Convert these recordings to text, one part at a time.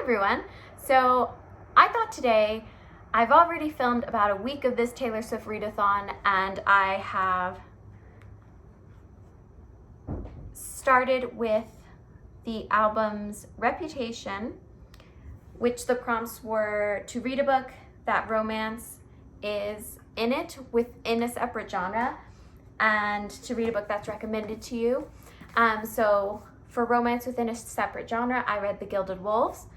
everyone. So I thought today, I've already filmed about a week of this Taylor Swift readathon, and I have started with the album's Reputation, which the prompts were to read a book that romance is in it within a separate genre, and to read a book that's recommended to you. So for romance within a separate genre, I read The Gilded Wolves,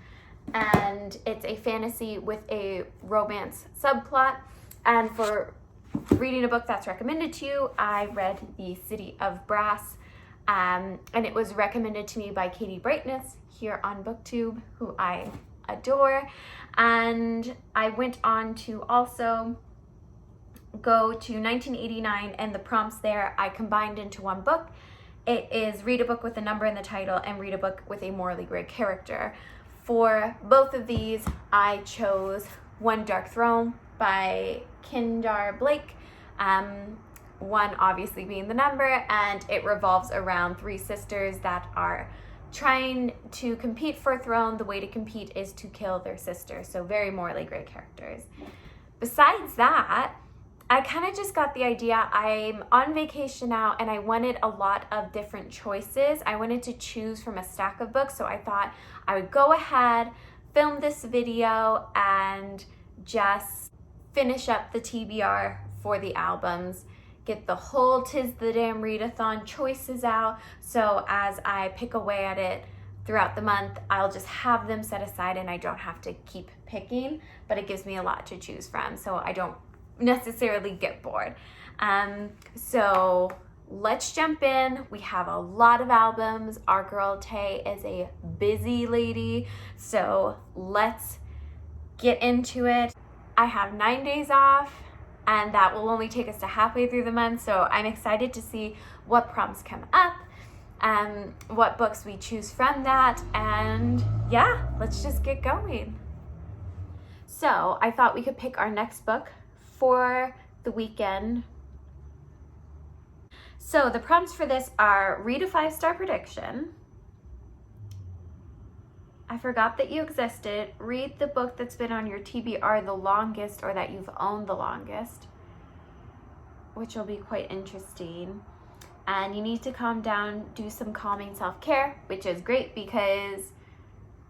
and it's a fantasy with a romance subplot. And for reading a book that's recommended to you, I read The City of Brass, and it was recommended to me by Katie Brightness here on BookTube, who I adore. And I went on to also go to 1989, and the prompts there I combined into one book. It is read a book with a number in the title and read a book with a morally gray character. For both of these, I chose One Dark Throne by Kendar Blake, one obviously being the number, and it revolves around three sisters that are trying to compete for a throne. The way to compete is to kill their sister, so very morally gray characters. Besides that, I kind of just got the idea. I'm on vacation now and I wanted a lot of different choices. I wanted to choose from a stack of books, so I thought I would go ahead, film this video, and just finish up the TBR for the albums. Get the whole Tis the Damn Readathon choices out, so as I pick away at it throughout the month, I'll just have them set aside and I don't have to keep picking, but it gives me a lot to choose from, so I don't necessarily get bored. So let's jump in. We have a lot of albums. Our girl Tay is a busy lady, so let's get into it. I have 9 days off, and that will only take us to halfway through the month, so I'm excited to see what prompts come up, what books we choose from that, and yeah, let's just get going. So I thought we could pick our next book for the weekend. So the prompts for this are: read a 5-star prediction, I forgot that you existed, read the book that's been on your TBR the longest or that you've owned the longest, which will be quite interesting. And you need to calm down, do some calming self-care, which is great because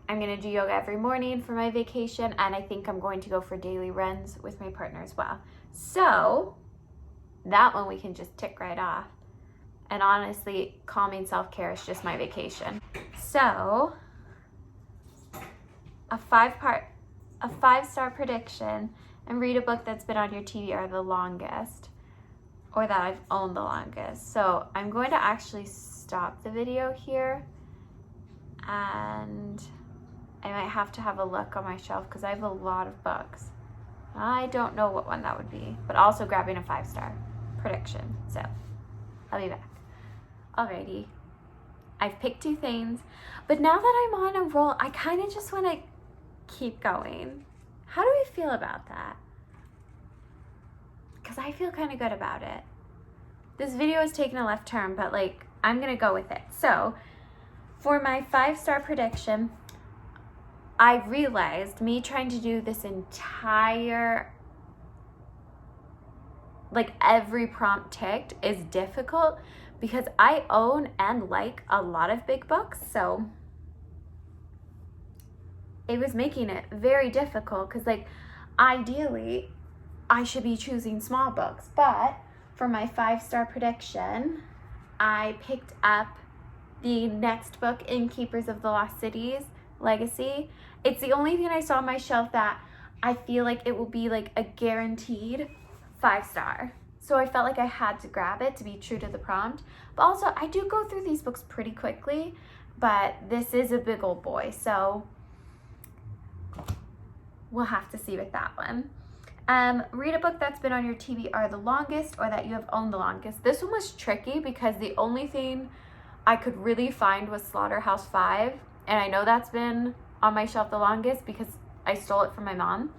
I'm going to do yoga every morning for my vacation, and I think I'm going to go for daily runs with my partner as well. So that one we can just tick right off. And honestly, calming self-care is just my vacation. So a 5-star prediction, and read a book that's been on your TBR the longest or that I've owned the longest. So I'm going to actually stop the video here, and I might have to have a look on my shelf because I have a lot of books. I don't know what one that would be, but also grabbing a 5-star prediction. So I'll be back. Alrighty. I've picked 2 things, but now that I'm on a roll, I kind of just want to keep going. How do we feel about that? Because I feel kind of good about it. This video is taking a left turn, but like, I'm going to go with it. So for my 5-star prediction, I realized me trying to do this entire, like every prompt ticked, is difficult because I own and like a lot of big books. So it was making it very difficult because, like, ideally I should be choosing small books. But for my 5-star prediction, I picked up the next book, Innkeepers of the Lost Cities Legacy. It's the only thing I saw on my shelf that I feel like it will be like a guaranteed 5-star. So I felt like I had to grab it to be true to the prompt. But also, I do go through these books pretty quickly, but this is a big old boy, so we'll have to see with that one. Read a book that's been on your TBR the longest or that you have owned the longest. This one was tricky because the only thing I could really find was Slaughterhouse-Five, and I know that's been on my shelf the longest because I stole it from my mom.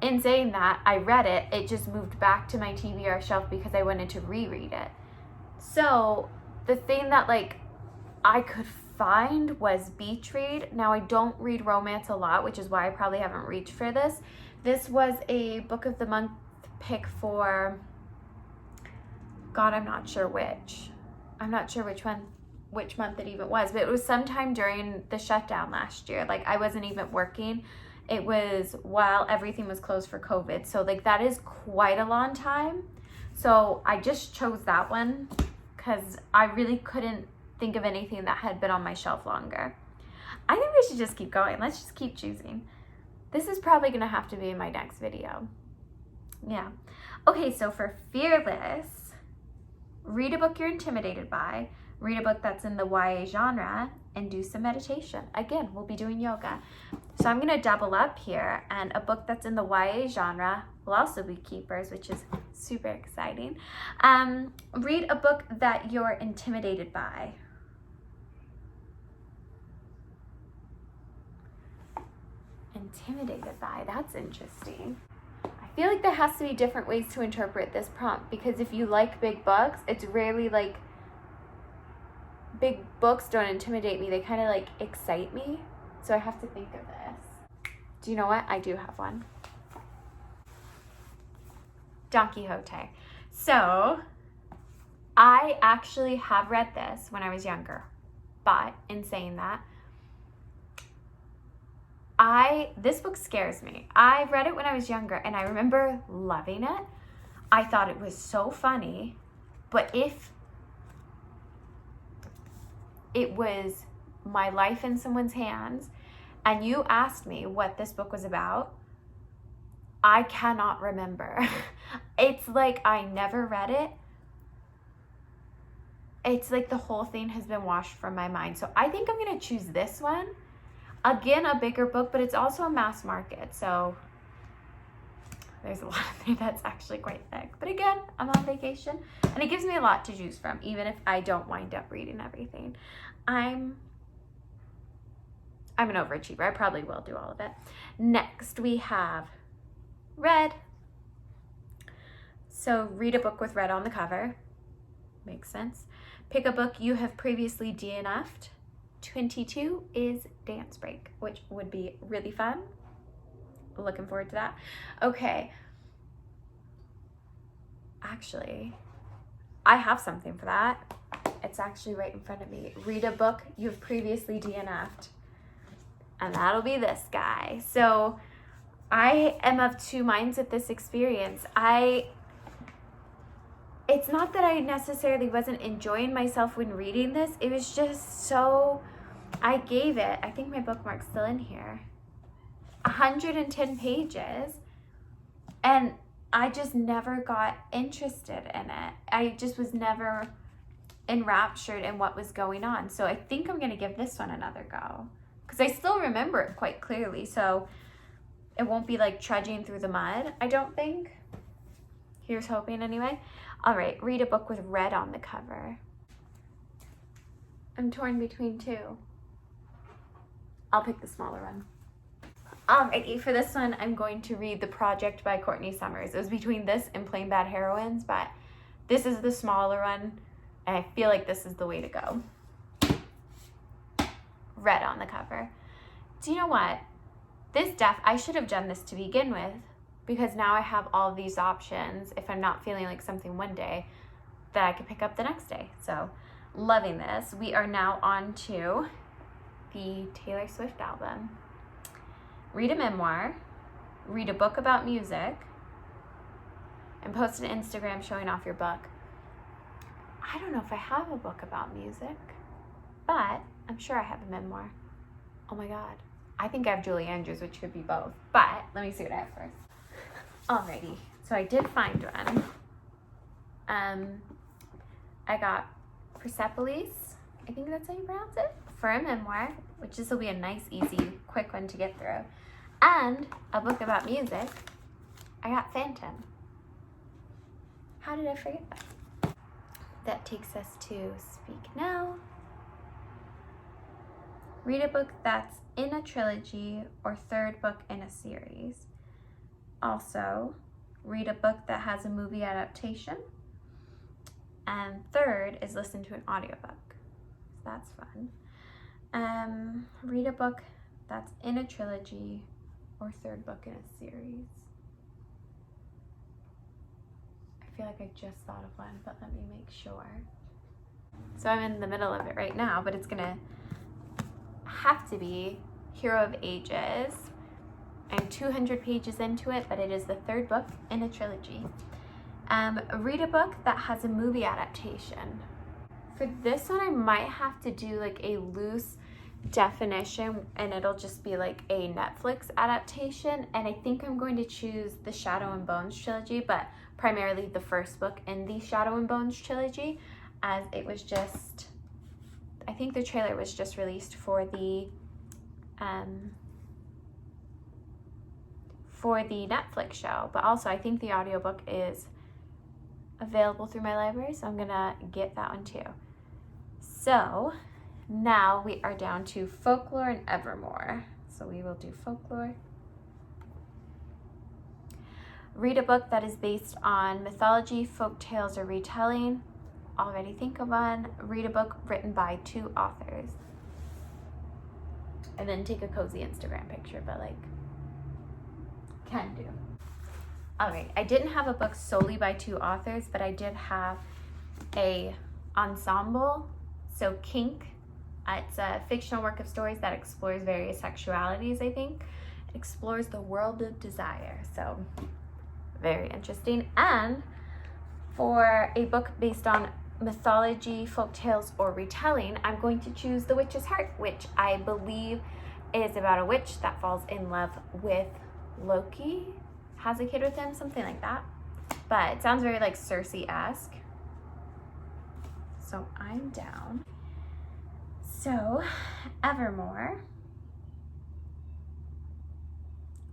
In saying that, I read it, it just moved back to my TBR shelf because I wanted to reread it. So the thing that like I could find was Beach Read. Now, I don't read romance a lot, which is why I probably haven't reached for this. This was a book of the month pick for, God, I'm not sure which. I'm not sure which month it even was, but it was sometime during the shutdown last year. Like, I wasn't even working. It was while everything was closed for COVID. So like, that is quite a long time. So I just chose that one because I really couldn't think of anything that had been on my shelf longer. I think we should just keep going. Let's just keep choosing. This is probably gonna have to be in my next video. Yeah. Okay, so for Fearless, read a book you're intimidated by, read a book that's in the YA genre, and do some meditation. Again, we'll be doing yoga. So I'm gonna double up here, and a book that's in the YA genre will also be Keepers, which is super exciting. Read a book that you're intimidated by. Intimidated by, that's interesting. I feel like there has to be different ways to interpret this prompt, because if you like big books, it's rarely like, big books don't intimidate me, they kind of like excite me. So I have to think of this. Do you know what? I do have one. Don Quixote. So I actually have read this when I was younger, but in saying that, this book scares me. I read it when I was younger and I remember loving it. I thought it was so funny, but if it was my life in someone's hands and you asked me what this book was about, I cannot remember. It's like I never read it. It's like the whole thing has been washed from my mind. So I think I'm gonna choose this one. Again, a bigger book, but it's also a mass market. So there's a lot of it that's actually quite thick. But again, I'm on vacation and it gives me a lot to choose from, even if I don't wind up reading everything. I'm an overachiever. I probably will do all of it. Next, we have Red. So read a book with red on the cover. Makes sense. Pick a book you have previously DNF'd. 22 is Dance Break, which would be really fun. Looking forward to that. Okay. Actually, I have something for that. It's actually right in front of me. Read a book you've previously DNF'd. And that'll be this guy. So I am of two minds with this experience. It's not that I necessarily wasn't enjoying myself when reading this. It was just so, I gave it, I think my bookmark's still in here, 110 pages. And I just never got interested in it. I just was never enraptured in what was going on. So I think I'm gonna give this one another go, because I still remember it quite clearly. So it won't be like trudging through the mud, I don't think. Here's hoping anyway. All right, read a book with red on the cover. I'm torn between two. I'll pick the smaller one. Alrighty, for this one, I'm going to read The Project by Courtney Summers. It was between this and Plain Bad Heroines, but this is the smaller one, and I feel like this is the way to go. Red on the cover. Do you know what? I should have done this to begin with, because now I have all of these options if I'm not feeling like something one day that I could pick up the next day. So loving this. We are now on to the Taylor Swift album. Read a memoir, read a book about music, and post an Instagram showing off your book. I don't know if I have a book about music, but I'm sure I have a memoir. Oh my God. I think I have Julie Andrews, which could be both, but let me see what I have first. Alrighty, so I did find one. I got Persepolis, I think that's how you pronounce it, for a memoir, which this will be a nice, easy, quick one to get through. And a book about music, I got Phantom. How did I forget that? That takes us to Speak Now. Read a book that's in a trilogy or third book in a series. Also, read a book that has a movie adaptation. And third is listen to an audiobook. So that's fun. Read a book that's in a trilogy or third book in a series. I feel like I just thought of one, but let me make sure. So I'm in the middle of it right now, but it's gonna have to be Hero of Ages. I'm 200 pages into it, but it is the third book in a trilogy. Read a book that has a movie adaptation. For this one, I might have to do like a loose definition, and it'll just be like a Netflix adaptation. And I think I'm going to choose the Shadow and Bones trilogy, but primarily the first book in the Shadow and Bones trilogy, as it was just, I think the trailer was just released for the Netflix show, but also I think the audiobook is available through my library, so I'm gonna get that one too. So now we are down to Folklore and Evermore. So we will do Folklore. Read a book that is based on mythology, folk tales, or retelling. Already think of one. Read a book written by 2 authors. And then take a cozy Instagram picture, but like, can do. All right, I didn't have a book solely by 2 authors, but I did have a ensemble. So Kink, it's a fictional work of stories that explores various sexualities, I think. It explores the world of desire, so very interesting. And for a book based on mythology, folk tales, or retelling, I'm going to choose The Witch's Heart, which I believe is about a witch that falls in love with Loki, has a kid with him, something like that. But it sounds very like Cersei-esque. So I'm down. So, Evermore.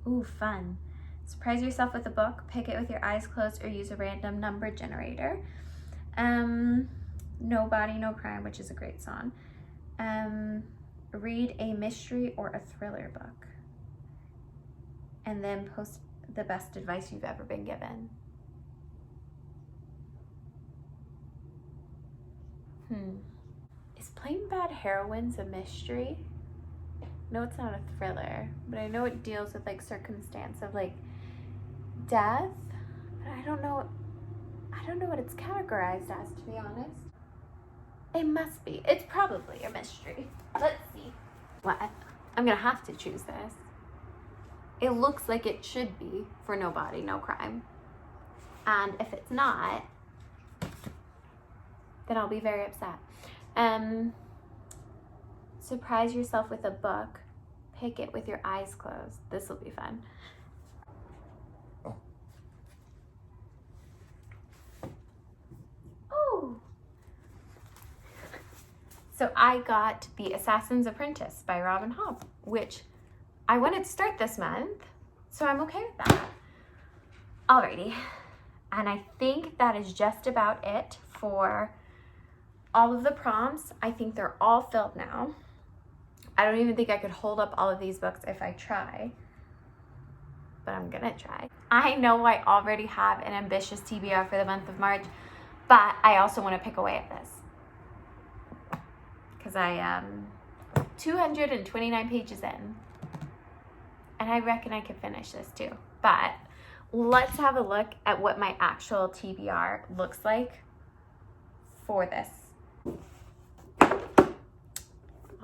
Ooh, fun. Surprise yourself with a book, pick it with your eyes closed, or use a random number generator. No Body, No Crime, which is a great song. Read a mystery or a thriller book. And then post the best advice you've ever been given. Is Plain Bad Heroines a mystery? No, it's not a thriller, but I know it deals with like circumstance of like death, but I don't know what it's categorized as, to be honest. It must be. It's probably a mystery. Let's see. What? I'm gonna have to choose this. It looks like it should be for No Body, No Crime. And if it's not, then I'll be very upset. Surprise yourself with a book. Pick it with your eyes closed. This will be fun. Oh! So I got The Assassin's Apprentice by Robin Hobb, which I wanted to start this month, so I'm okay with that. Alrighty, and I think that is just about it for all of the prompts. I think they're all filled now. I don't even think I could hold up all of these books if I try, but I'm gonna try. I know I already have an ambitious TBR for the month of March, but I also want to pick away at this because I am 229 pages in, and I reckon I could finish this too. But let's have a look at what my actual TBR looks like for this.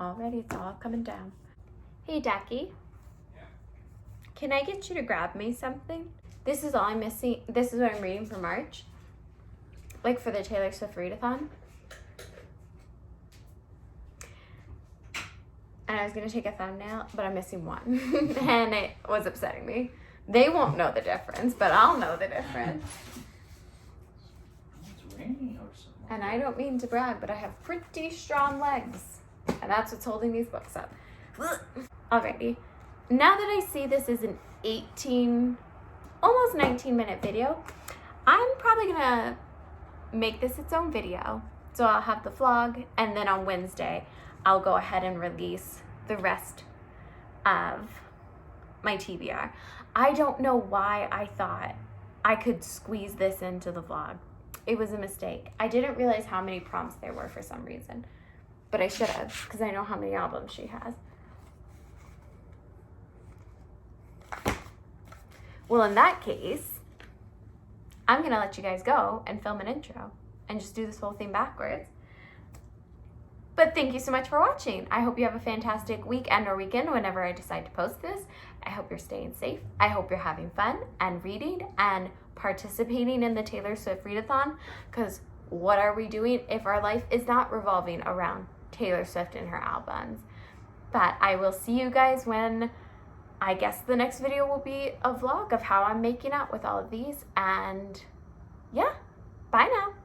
Already, it's all coming down. Hey, Ducky. Yeah. Can I get you to grab me something? This is all I'm missing. This is what I'm reading for March. Like for the Taylor Swift readathon. And I was gonna take a thumbnail, but I'm missing one. And it was upsetting me. They won't know the difference, but I'll know the difference. It's raining or something. And I don't mean to brag, but I have pretty strong legs. And that's what's holding these books up. Alrighty. Now that I see this is an almost 19-minute video, I'm probably gonna make this its own video. So I'll have the vlog, and then on Wednesday, I'll go ahead and release the rest of my TBR. I don't know why I thought I could squeeze this into the vlog. It was a mistake. I didn't realize how many prompts there were for some reason. but I should have, because I know how many albums she has. Well, in that case, I'm going to let you guys go and film an intro and just do this whole thing backwards. But thank you so much for watching. I hope you have a fantastic weekend or weekend whenever I decide to post this. I hope you're staying safe. I hope you're having fun and reading and participating in the Taylor Swift readathon, because what are we doing if our life is not revolving around Taylor Swift and her albums? But I will see you guys when, I guess the next video will be a vlog of how I'm making out with all of these. And yeah, bye now.